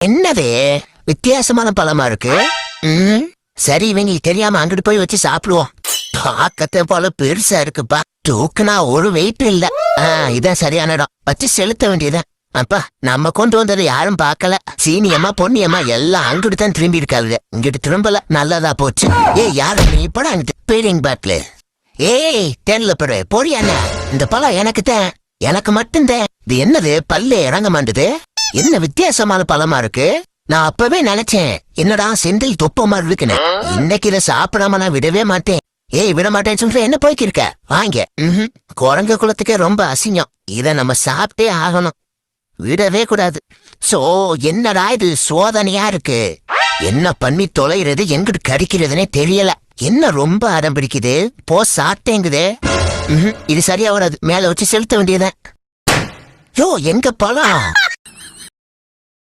என்னது வித்தியாசமான பழமா இருக்கு. சரி, இவங்களுக்கு தெரியாம அங்கிட்டு போய் வச்சு சாப்பிடுவோம். பாக்கத்தை போல பெருசா இருக்குப்பா. தூக்குனா ஒரு வெயிட் இல்ல. இதான் சரியான இடம். வச்சு செலுத்த வேண்டியதான். அப்பா, நம்ம கொண்டு வந்ததை யாரும் பாக்கல. சீனியம்மா பொன்னியம்மா எல்லாம் அங்கிட்டு தான் திரும்பி இருக்காது. இங்கிட்டு திரும்பல. நல்லதா போச்சு. யாரு நீ படம் அங்கிட்டு பீலிங் பாட்ல. தெரியல பெரு பொடியான. இந்த பழம் எனக்கு தான். எனக்கு மட்டும்தான். இது என்னது பல்லே இறங்க மாட்டுது. என்ன வித்தியாசமான பழமா இருக்கு. நான் அப்பவே நினைச்சேன் என்னடா செந்தில் தொப்ப மாதிரி இருக்குன்னு. இன்னைக்கு இதை சாப்பிடாம நான் விடவே மாட்டேன். விட மாட்டேன்னு சொல்ற என்ன போய்க்கிருக்க. வாங்க. குரங்கு குலத்துக்கே ரொம்ப அசிங்கம். இத நம்ம சாப்பிட்டே ஆகணும். விடவே கூடாது. சோ என்னடா இது சோதனையா இருக்கு. என்ன பண்ணி தொலைகிறது எங்கிட்டு கடிக்கிறதுனே தெரியல. என்ன ரொம்ப அடம் பிடிக்குது. போ சாப்பிட்டேங்குது. இது சரியா வராது. மேல வச்சு செலுத்த வேண்டியதான். எங்க பழம்.